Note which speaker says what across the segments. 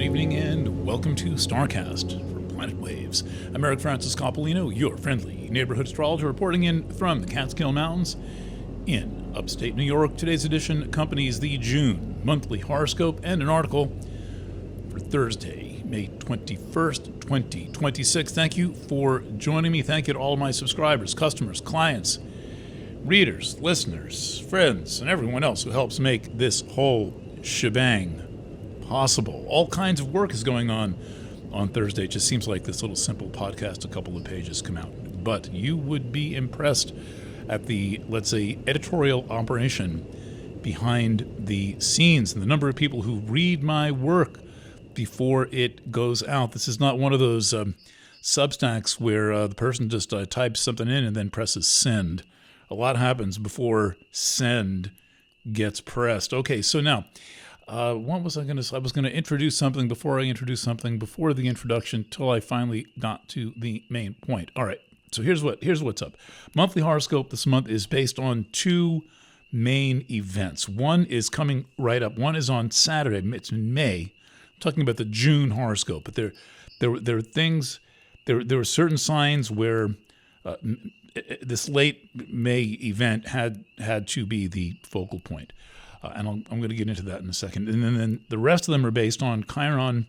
Speaker 1: evening, and welcome to Starcast for Planet Waves. I'm Eric Francis Coppolino, your friendly neighborhood astrologer, reporting in from the Catskill Mountains in upstate New York. Today's edition accompanies the June monthly horoscope and an article for Thursday, May 21st, 2026. Thank you for joining me. Thank you to all of my subscribers, customers, clients, readers, listeners, friends, and everyone else who helps make this whole shebang possible. All kinds of work is going on Thursday. It just seems like this little simple podcast, a couple of pages come out. But you would be impressed at the, let's say, editorial operation behind the scenes and the number of people who read my work before it goes out. This is not one of those Substacks where the person just types something in and then presses send. A lot happens before send gets pressed. Okay, so now, what was I going to say? I was going to introduce something before I introduced something before the introduction till I finally got to the main point. All right, so here's what's up. Monthly horoscope this month is based on two main events. One is coming right up. One is on Saturday. It's in May. I'm talking about the June horoscope, but there are things. There were certain signs where this late May event had to be the focal point. And I'm going to get into that in a second. And then the rest of them are based on Chiron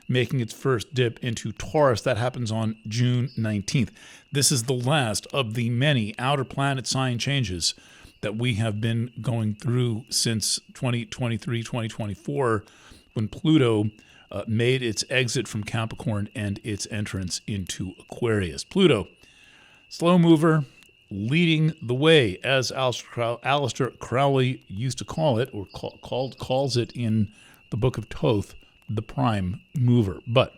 Speaker 1: making its first dip into Taurus. That happens on June 19th. This is the last of the many outer planet sign changes that we have been going through since 2023, 2024, when Pluto made its exit from Capricorn and its entrance into Aquarius. Pluto, slow mover, leading the way, as Aleister Crowley used to call it, or calls it in the Book of Thoth, the prime mover. But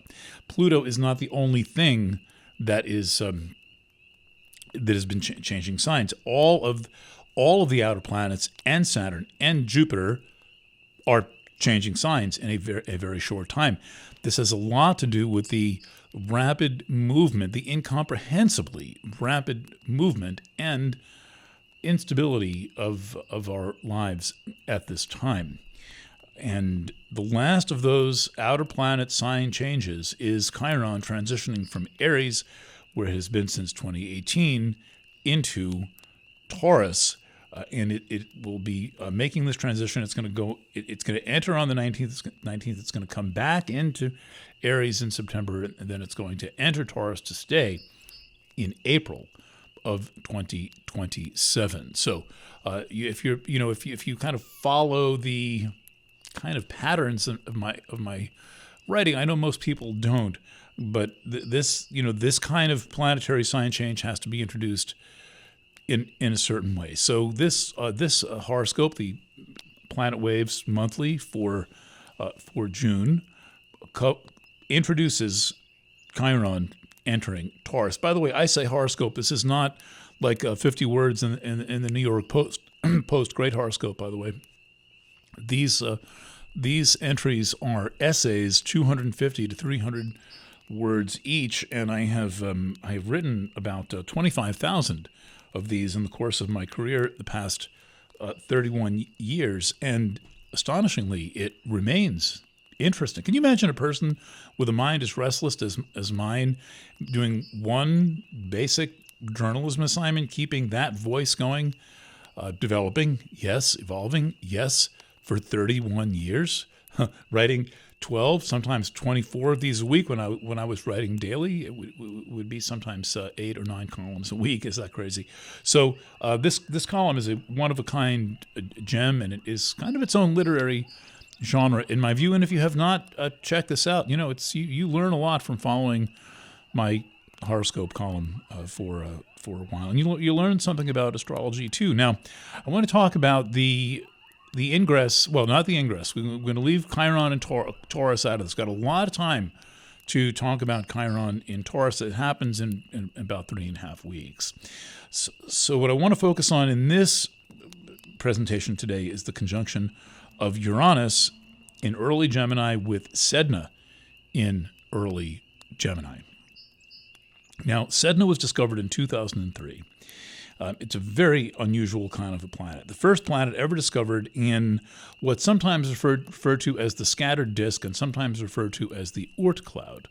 Speaker 1: Pluto is not the only thing that is that has been changing signs. All of the outer planets and Saturn and Jupiter are changing signs in a very short time. This has a lot to do with the rapid movement, the incomprehensibly rapid movement and instability of our lives at this time. And the last of those outer planet sign changes is Chiron transitioning from Eris, where it has been since 2018, into Taurus. And it will be making this transition. It's going to enter on the 19th. It's going to come back into Aries in September, and then it's going to enter Taurus to stay in April of 2027. So, if you kind of follow the kind of patterns of my writing, I know most people don't, but this kind of planetary sign change has to be introduced in a certain way. So this horoscope, the Planet Waves monthly for June, introduces Chiron entering Taurus. By the way, I say horoscope. This is not like 50 words in the New York Post. Great horoscope, by the way. These entries are essays, 250 to 300 words each, and I have written about 25,000 of these in the course of my career, the past 31 years, and astonishingly, it remains interesting. Can you imagine a person with a mind as restless as mine doing one basic journalism assignment, keeping that voice going, developing, yes, evolving, yes, for 31 years, writing 12, sometimes 24 of these a week. When I was writing daily, it would be sometimes 8 or 9 columns a week. Is that crazy? So this column is a one-of-a-kind gem, and it is kind of its own literary genre, in my view. And if you have not checked this out, you learn a lot from following my horoscope column for a while, and you learn something about astrology too. Now, I want to talk about the ingress. Well, not the ingress. We're going to leave Chiron and Taurus out of this. Got a lot of time to talk about Chiron in Taurus. It happens in about 3.5 weeks. So what I want to focus on in this presentation today is the conjunction of Uranus in early Gemini with Sedna in early Gemini. Now, Sedna was discovered in 2003. It's a very unusual kind of a planet. The first planet ever discovered in what's sometimes referred to as the scattered disk and sometimes referred to as the Oort cloud.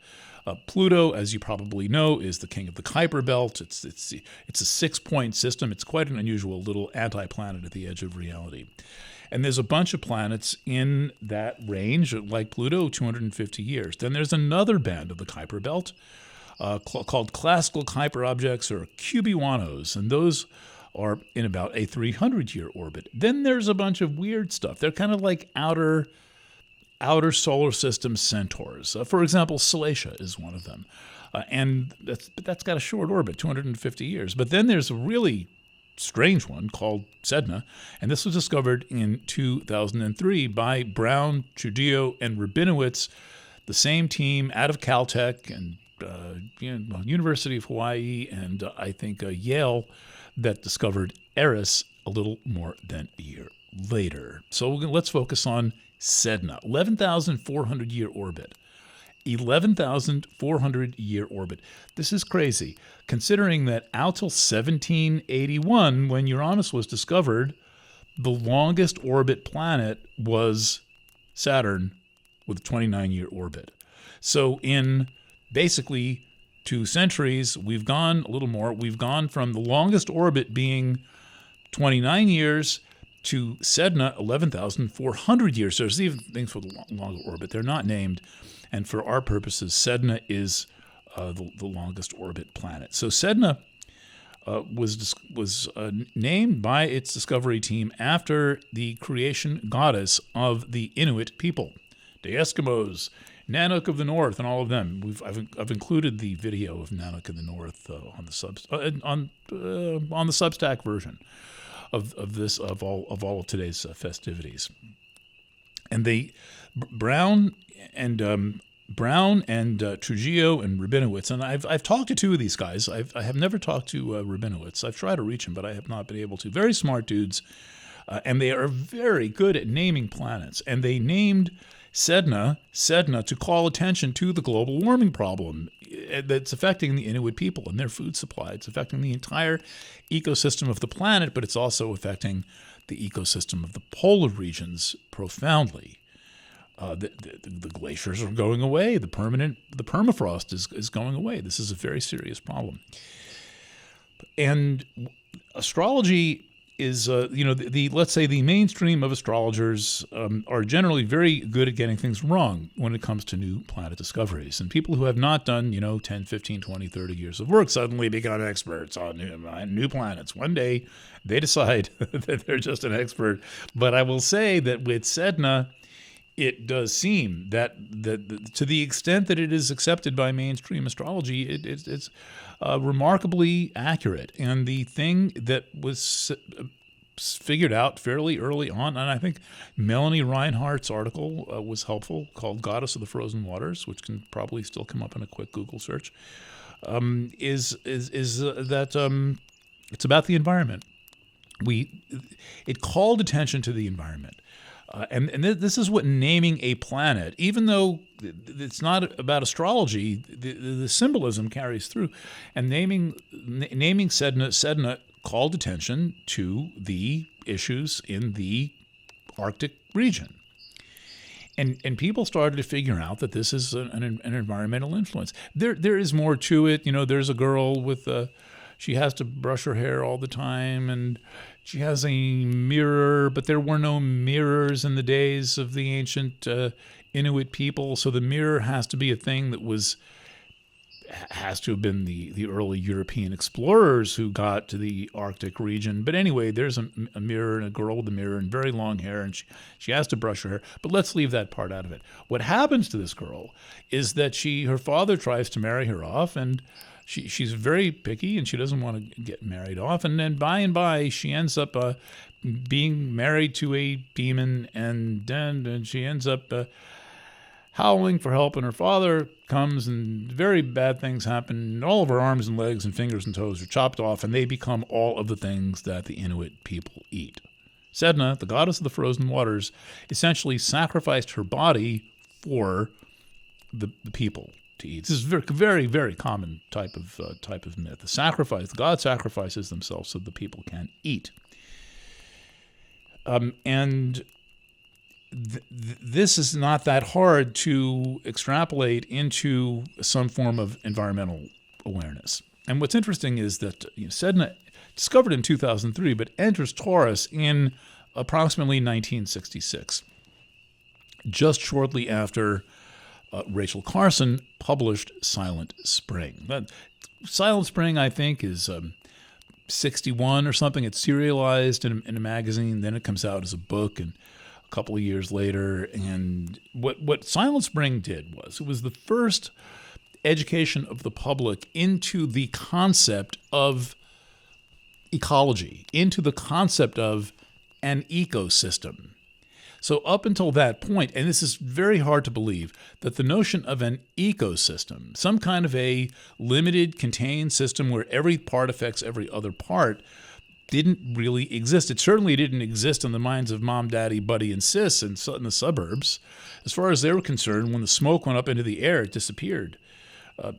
Speaker 1: Pluto, as you probably know, is the king of the Kuiper belt. It's a 6-point system. It's quite an unusual little anti-planet at the edge of reality. And there's a bunch of planets in that range, like Pluto, 250 years. Then there's another band of the Kuiper belt called classical Kuiper objects, or cubewanos, and those are in about a 300-year orbit. Then there's a bunch of weird stuff. They're kind of like outer solar system centaurs. For example, Salacia is one of them. And that's got a short orbit, 250 years. But then there's a really strange one called Sedna, and this was discovered in 2003 by Brown, Trujillo, and Rabinowitz, the same team out of Caltech and University of Hawaii and I think Yale that discovered Eris a little more than a year later. So let's focus on Sedna, 11,400-year orbit. 11,400-year orbit. This is crazy, considering that out till 1781, when Uranus was discovered, the longest orbit planet was Saturn with a 29-year orbit. So in basically 2 centuries, we've gone a little more. We've gone from the longest orbit being 29 years to Sedna, 11,400 years. There's even things with longer orbit. They're not named. And for our purposes, Sedna is the longest orbit planet. So Sedna was named by its discovery team after the creation goddess of the Inuit people, the Eskimos, Nanook of the North, and all of them. I've included the video of Nanook of the North on the Substack version of all of today's festivities. And they Brown and Trujillo and Rabinowitz, and I've talked to 2 of these guys. I have never talked to Rabinowitz. I've tried to reach him, but I have not been able to. Very smart dudes, and they are very good at naming planets. And they named Sedna to call attention to the global warming problem that's affecting the Inuit people and their food supply. It's affecting the entire ecosystem of the planet, but it's also affecting the ecosystem of the polar regions profoundly. The glaciers are going away. The permafrost is going away. This is a very serious problem. And astrology is, let's say the mainstream of astrologers are generally very good at getting things wrong when it comes to new planet discoveries. And people who have not done, 10, 15, 20, 30 years of work suddenly become experts on new planets. One day they decide that they're just an expert. But I will say that with Sedna, it does seem that to the extent that it is accepted by mainstream astrology, it's remarkably accurate. And the thing that was figured out fairly early on, and I think Melanie Reinhardt's article was helpful, called Goddess of the Frozen Waters, which can probably still come up in a quick Google search, is that it's about the environment. It called attention to the environment. And this is what naming a planet, even though it's not about astrology, the symbolism carries through. And naming Sedna called attention to the issues in the Arctic region. And people started to figure out that this is an environmental influence. There is more to it. There's a girl with she has to brush her hair all the time, and she has a mirror, but there were no mirrors in the days of the ancient Inuit people. So the mirror has to be a thing that has to have been the early European explorers who got to the Arctic region. But anyway, there's a mirror and a girl with a mirror and very long hair, and she has to brush her hair. But let's leave that part out of it. What happens to this girl is that her father tries to marry her off, and she's very picky, and she doesn't want to get married off. And then by and by, she ends up being married to a demon, and then she ends up howling for help. And her father comes, and very bad things happen. All of her arms and legs and fingers and toes are chopped off, and they become all of the things that the Inuit people eat. Sedna, the goddess of the frozen waters, essentially sacrificed her body for the people. to eat. This is a very, very, very common type of myth. The sacrifice, God sacrifices themselves so the people can eat. And this is not that hard to extrapolate into some form of environmental awareness. And what's interesting is that Sedna, discovered in 2003, but enters Taurus in approximately 1966, just shortly after Rachel Carson published Silent Spring. Silent Spring, I think, is 61 or something. It's serialized in a magazine. Then it comes out as a book, and a couple of years later. And what Silent Spring did was, it was the first education of the public into the concept of ecology, into the concept of an ecosystem. So up until that point, and this is very hard to believe, that the notion of an ecosystem, some kind of a limited, contained system where every part affects every other part, didn't really exist. It certainly didn't exist in the minds of mom, daddy, buddy, and sis in the suburbs. As far as they were concerned, when the smoke went up into the air, it disappeared.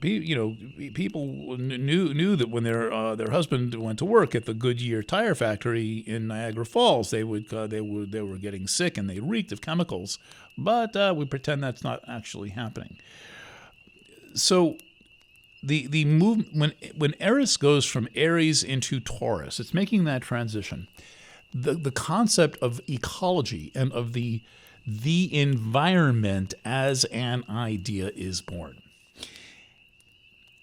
Speaker 1: People knew that when their husband went to work at the Goodyear tire factory in Niagara Falls, they were getting sick and they reeked of chemicals. But we pretend that's not actually happening. So the move when Eris goes from Aries into Taurus, it's making that transition. The concept of ecology and of the environment as an idea is born.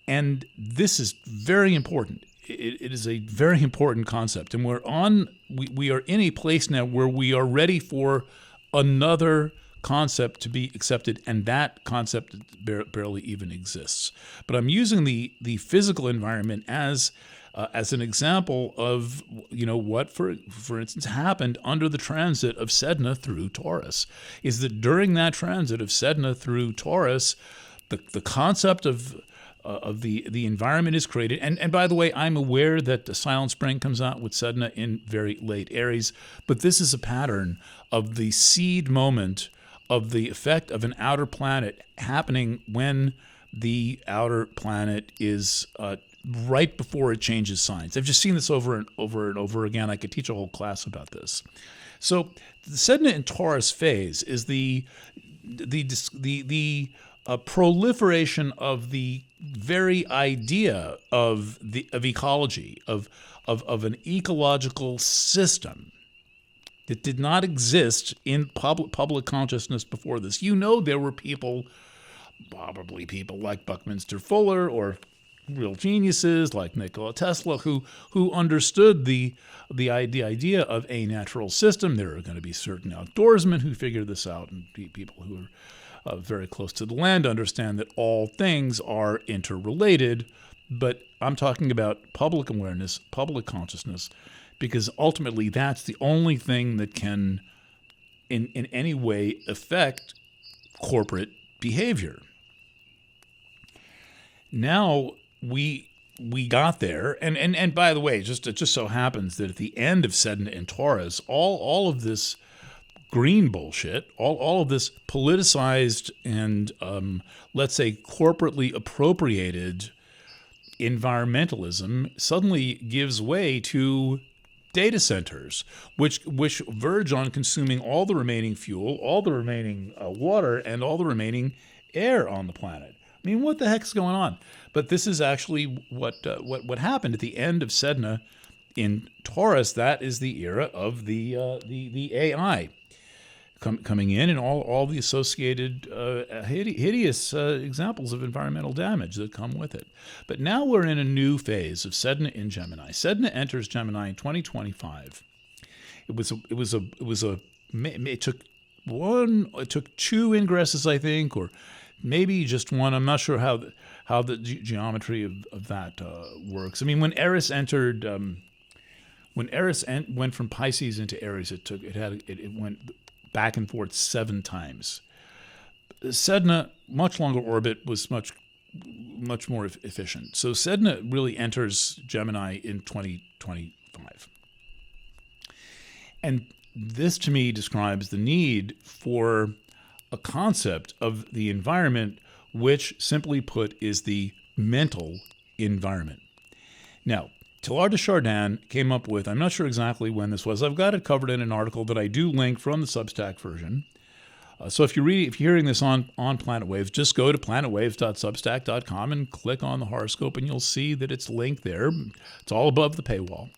Speaker 1: And this is very important. It is a very important concept. And we are in a place now where we are ready for another concept to be accepted, and that concept barely even exists. But I'm using the physical environment as an example of what, for instance, happened under the transit of Sedna through Taurus, is that during that transit of Sedna through Taurus, the concept of the environment is created. And by the way, I'm aware that the Silent Spring comes out with Sedna in very late Aries, but this is a pattern of the seed moment of the effect of an outer planet happening when the outer planet is right before it changes signs. I've just seen this over and over again. I could teach a whole class about this. So the Sedna in Taurus phase is the proliferation of the very idea of ecology, of an ecological system that did not exist in public consciousness before this. There were people, probably people like Buckminster Fuller or real geniuses like Nikola Tesla, who understood the idea of a natural system. There are going to be certain outdoorsmen who figured this out, and people who are very close to the land understand that all things are interrelated. But I'm talking about public awareness, public consciousness, because ultimately that's the only thing that can in any way affect corporate behavior. Now we got there, and by the way, it just so happens that at the end of Sedna in Taurus, all of this green bullshit, all of this politicized and let's say corporately appropriated environmentalism suddenly gives way to data centers, which verge on consuming all the remaining fuel, all the remaining water, and all the remaining air on the planet. I mean, what the heck's going on? But this is actually what happened at the end of Sedna in Taurus. That is the era of the AI coming in, and all the associated hideous examples of environmental damage that come with it. But now we're in a new phase of Sedna in Gemini. Sedna enters Gemini in 2025. It took two ingresses, I think, or maybe just one. I'm not sure how the geometry of that works. I mean, when Eris entered, went from Pisces into Aries, it went back and forth 7 times. Sedna, much longer orbit, was much more efficient. So Sedna really enters Gemini in 2025. And this, to me, describes the need for a concept of the environment which simply put is the mental environment. Now, Teilhard de Chardin came up with, I'm not sure exactly when this was, I've got it covered in an article that I do link from the Substack version. So if you're hearing this on Planet Waves, just go to planetwaves.substack.com and click on the horoscope, and you'll see that it's linked there. It's all above the paywall.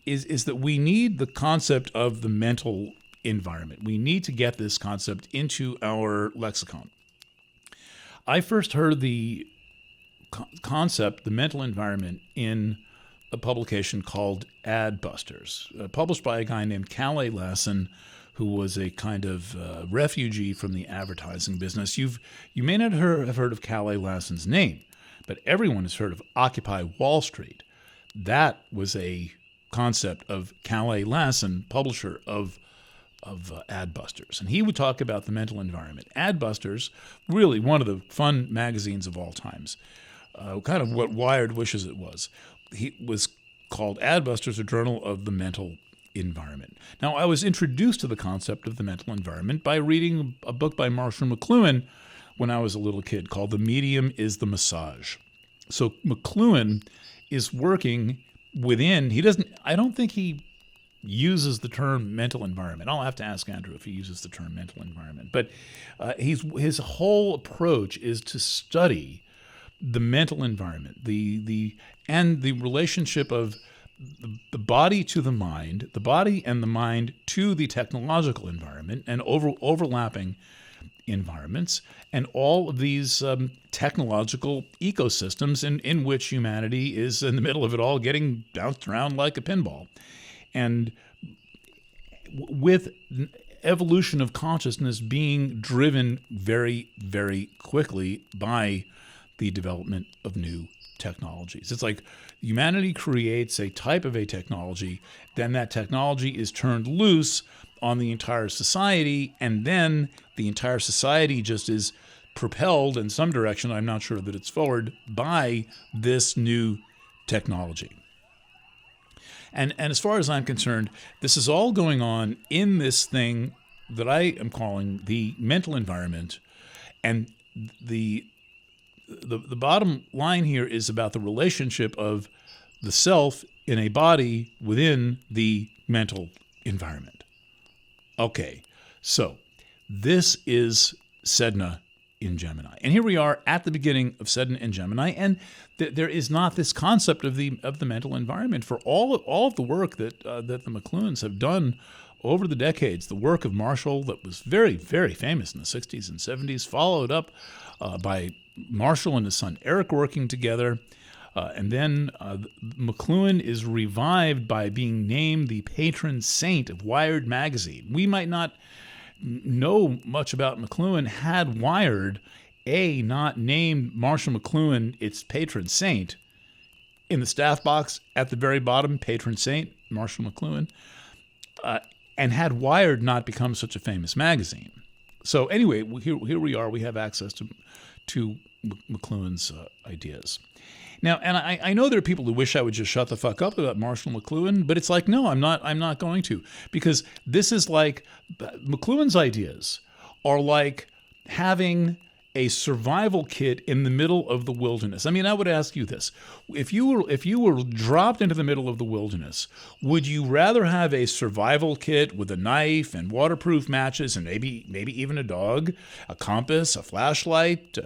Speaker 1: Is that we need the concept of the mental environment. We need to get this concept into our lexicon. I first heard the concept, the mental environment, in a publication called Adbusters, published by a guy named Kalle Lasson, who was a kind of refugee from the advertising business. You may not have heard of Kalle Lasson's name, but everyone has heard of Occupy Wall Street. That was a concept of Kalle Lasson, publisher of Adbusters. And he would talk about the mental environment. Adbusters, really one of the fun magazines of all times, kind of what Wired wishes it was. He was called Adbusters, a journal of the mental environment. Now, I was introduced to the concept of the mental environment by reading a book by Marshall McLuhan when I was a little kid called The Medium is the Massage. So McLuhan is working within, I don't think he uses the term mental environment. I'll have to ask Andrew if he uses the term mental environment. But his whole approach is to study the mental environment, and the relationship of the body to the mind, the body and the mind to the technological environment and overlapping environments, and all of these technological ecosystems in which humanity is in the middle of it all, getting bounced around like a pinball. And with evolution of consciousness being driven very, very quickly by the development of new technologies. It's like humanity creates a type of a technology, then that technology is turned loose on the entire society, and then the entire society just is propelled in some direction, I'm not sure that it's forward, by this new technology. And as far as I'm concerned, this is all going on in this thing that I am calling the mental environment. And the bottom line here is about the relationship of the self in a body within the mental environment. Okay, so this is Sedna in Gemini. And here we are at the beginning of Sedna in Gemini, and there is not this concept of the mental environment. For all of the work that the McLuhans have done over the decades, the work of Marshall that was very, very famous in the 60s and 70s, followed up by Marshall and his son Eric working together, and then McLuhan is revived by being named the patron saint of Wired magazine. We might not know much about McLuhan had Wired not named Marshall McLuhan its patron saint. In the staff box at the very bottom, patron saint, Marshall McLuhan, and had Wired not become such a famous magazine. So anyway, here we are. We have access to McLuhan's ideas. Now, and I know there are people who wish I would just shut the fuck up about Marshall McLuhan, but it's like, no, I'm not going to, because this is like McLuhan's ideas are like having a survival kit in the middle of the wilderness. I mean, I would ask you this: if you were dropped into the middle of the wilderness, would you rather have a survival kit with a knife and waterproof matches and maybe even a dog, a compass, a flashlight,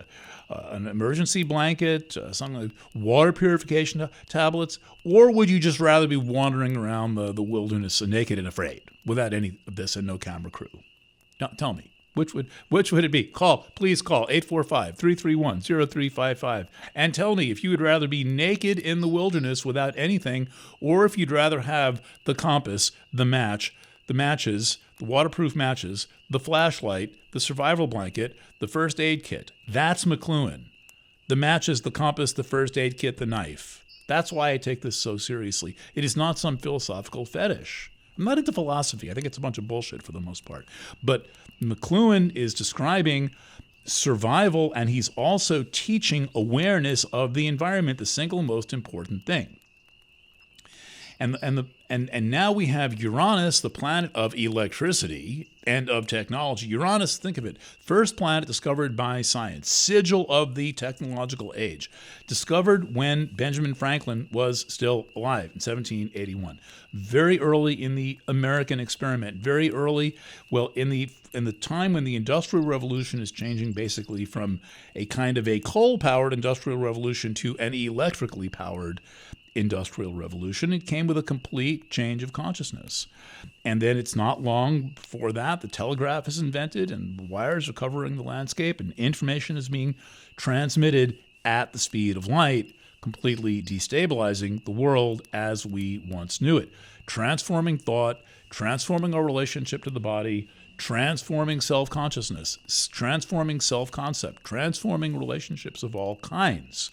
Speaker 1: an emergency blanket, something like water purification tablets, or would you just rather be wandering around the wilderness naked and afraid without any of this and no camera crew? Now, tell me. Which would it be? Please call 845-331-0355 and tell me if you would rather be naked in the wilderness without anything, or if you'd rather have the compass, the matches, the waterproof matches, the flashlight, the survival blanket, the first aid kit. That's McLuhan. The matches, the compass, the first aid kit, the knife. That's why I take this so seriously. It is not some philosophical fetish. I'm not into philosophy. I think it's a bunch of bullshit for the most part. But McLuhan is describing survival, and he's also teaching awareness of the environment, the single most important thing. And now we have Uranus, the planet of electricity, and of technology. Uranus, think of it, first planet discovered by science, sigil of the technological age, discovered when Benjamin Franklin was still alive in 1781. Very early in the American experiment, very early, well, in the time when the Industrial Revolution is changing basically from a kind of a coal-powered Industrial Revolution to an electrically powered Industrial Revolution. It came with a complete change of consciousness. And then it's not long before that, the telegraph is invented and wires are covering the landscape and information is being transmitted at the speed of light, completely destabilizing the world as we once knew it. Transforming thought, transforming our relationship to the body, transforming self-consciousness, transforming self-concept, transforming relationships of all kinds.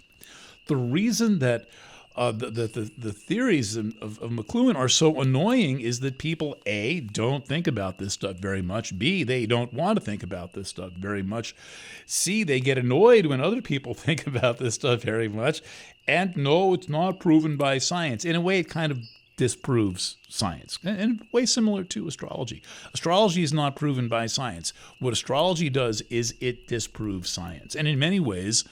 Speaker 1: The reason that the theories of McLuhan are so annoying is that people, A, don't think about this stuff very much, B, they don't want to think about this stuff very much, C, they get annoyed when other people think about this stuff very much, and no, it's not proven by science. In a way, it kind of disproves science, in a way similar to astrology. Astrology is not proven by science. What astrology does is it disproves science, and in many ways,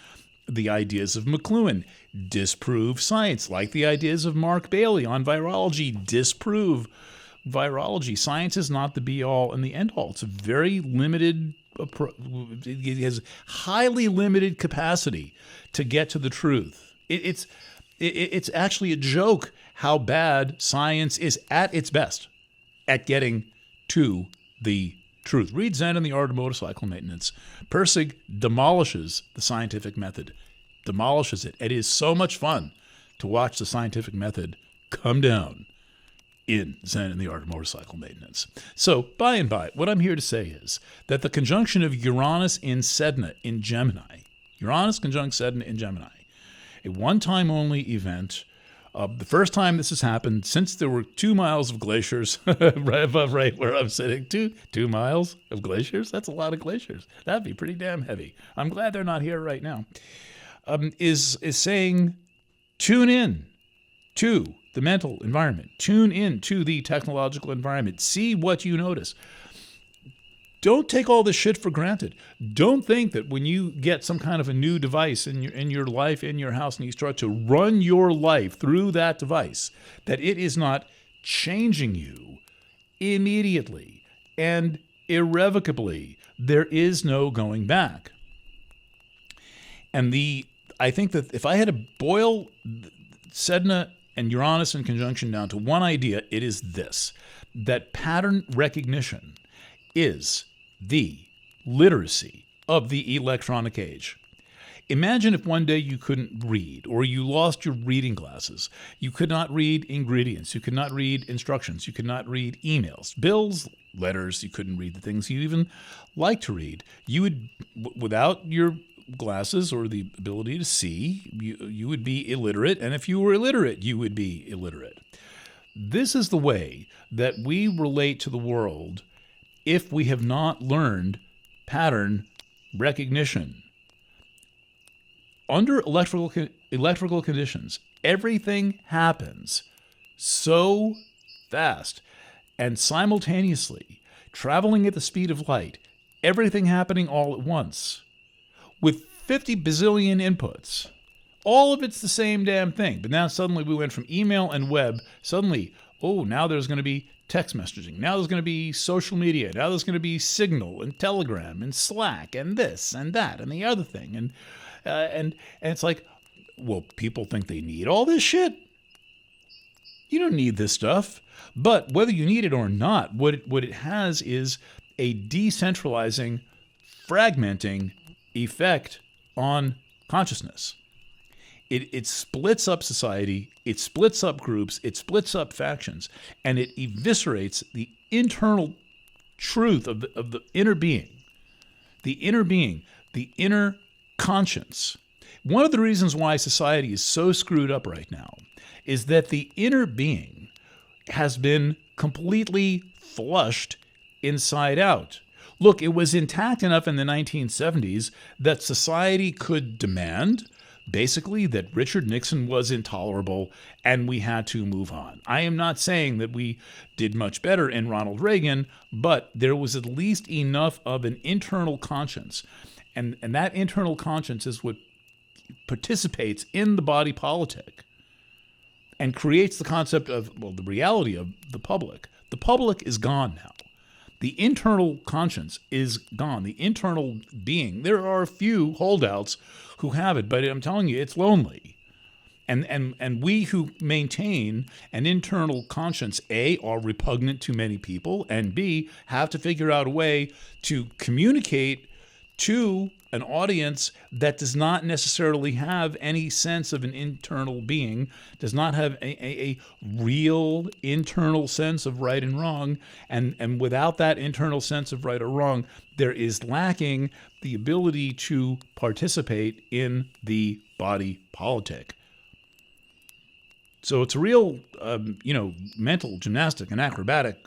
Speaker 1: the ideas of McLuhan disprove science, like the ideas of Mark Bailey on virology disprove virology. Science is not the be-all and the end-all. It's a very limited, it has highly limited capacity to get to the truth. It's actually a joke how bad science is at its best at getting to the truth. Read Zen and the Art of Motorcycle Maintenance. Pirsig demolishes the scientific method, demolishes it. It is so much fun to watch the scientific method come down in Zen and the Art of Motorcycle Maintenance. So, by and by, what I'm here to say is that the conjunction of Uranus in Sedna in Gemini, Uranus conjunct Sedna in Gemini, a one-time only event. The first time this has happened since there were 2 miles of glaciers right above right where I'm sitting. 2 miles of glaciers? That's a lot of glaciers. That'd be pretty damn heavy. I'm glad they're not here right now. Is saying, tune in to the mental environment. Tune in to the technological environment. See what you notice. Don't take all this shit for granted. Don't think that when you get some kind of a new device in your life, in your house, and you start to run your life through that device, that it is not changing you immediately and irrevocably. There is no going back. And I think that if I had to boil Sedna and Uranus in conjunction down to one idea, it is this, that pattern recognition is the literacy of the electronic age. Imagine if one day you couldn't read, or you lost your reading glasses. You could not read ingredients. You could not read instructions. You could not read emails, bills, letters. You couldn't read the things you even like to read. You would, without your glasses or the ability to see, you would be illiterate. And if you were illiterate, you would be illiterate. This is the way that we relate to the world if we have not learned pattern recognition. Under electrical conditions, everything happens so fast and simultaneously, traveling at the speed of light, everything happening all at once, with 50 bazillion inputs. All of it's the same damn thing. But now suddenly we went from email and web, suddenly, now there's going to be text messaging. Now there's going to be social media. Now there's going to be Signal and Telegram and Slack and this and that and the other thing. And it's like, well, people think they need all this shit. You don't need this stuff. But whether you need it or not, what it has is a decentralizing, fragmenting effect on consciousness. It splits up society, it splits up groups, it splits up factions, and it eviscerates the internal truth of the inner being. The inner being, the inner conscience. One of the reasons why society is so screwed up right now is that the inner being has been completely flushed inside out. Look, it was intact enough in the 1970s that society could demand basically that Richard Nixon was intolerable and we had to move on. I am not saying that we did much better in Ronald Reagan, but there was at least enough of an internal conscience. And that internal conscience is what participates in the body politic and creates the concept of, well, the reality of the public. The public is gone now. The internal conscience is gone. The internal being. There are a few holdouts who have it, but I'm telling you, it's lonely. And we who maintain an internal conscience, A, are repugnant to many people, and B, have to figure out a way to communicate to an audience that does not necessarily have any sense of an internal being, does not have a real internal sense of right and wrong, and without that internal sense of right or wrong, there is lacking the ability to participate in the body politic. So it's a real, mental gymnastic and acrobatic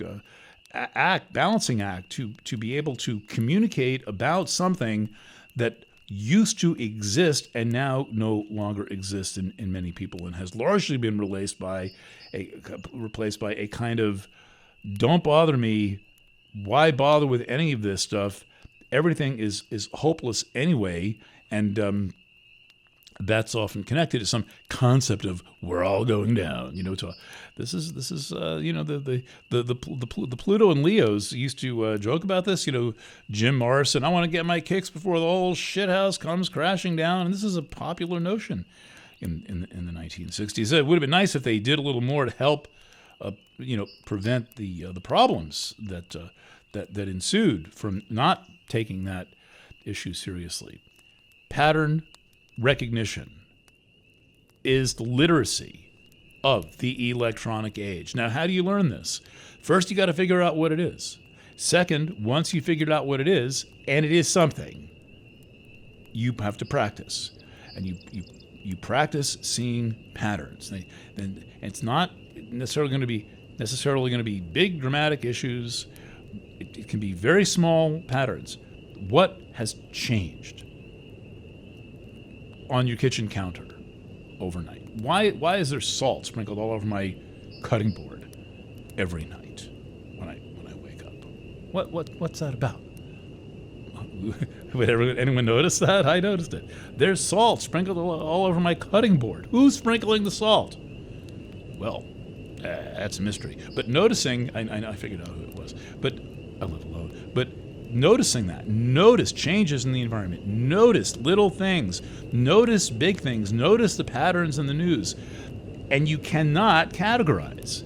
Speaker 1: balancing act to be able to communicate about something that used to exist and now no longer exists in many people, and has largely been replaced by a kind of don't bother me, why bother with any of this stuff? Everything is hopeless anyway, and that's often connected to some concept of we're all going down. This is the Pluto and Leos used to joke about this. Jim Morrison, I want to get my kicks before the whole shithouse comes crashing down. And this is a popular notion in the 1960s. It would have been nice if they did a little more to help prevent the problems that ensued from not taking that issue seriously. Pattern recognition is the literacy of the electronic age. Now, how do you learn this? First, you got to figure out what it is. Second, once you figured out what it is, and it is something, you have to practice. And you practice seeing patterns. And it's not necessarily going to be big dramatic issues. It can be very small patterns. What has changed on your kitchen counter overnight? Why is there salt sprinkled all over my cutting board every night when I wake up? What's that about? Would anyone notice that? I noticed it. There's salt sprinkled all over my cutting board. Who's sprinkling the salt? Well, that's a mystery. But noticing, I figured out who it was. But I live alone. But noticing that, notice changes in the environment, notice little things, notice big things, notice the patterns in the news, and you cannot categorize.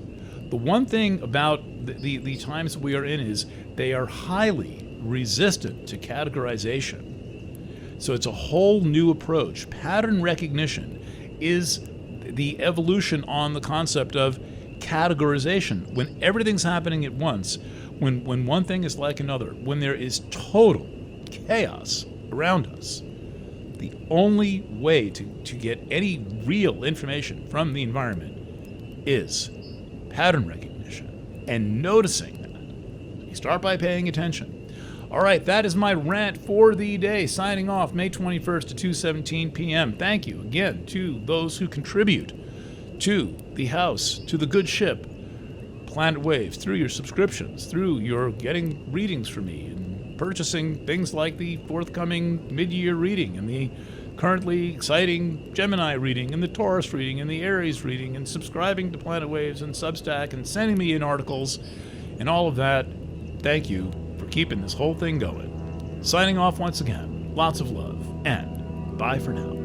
Speaker 1: The one thing about the times we are in is they are highly resistant to categorization. So it's a whole new approach. Pattern recognition is the evolution on the concept of categorization. When everything's happening at once, when one thing is like another, when there is total chaos around us, the only way to get any real information from the environment is pattern recognition and noticing that. You start by paying attention. All right, that is my rant for the day. Signing off May 21st at 2:17 p.m. Thank you again to those who contribute to the house, to the good ship, Planet Waves, through your subscriptions, through your getting readings from me and purchasing things like the forthcoming mid-year reading and the currently exciting Gemini reading and the Taurus reading and the Eris reading, and subscribing to Planet Waves and Substack and sending me in articles and all of that. Thank you for keeping this whole thing going. Signing off once again. Lots of love, and bye for now.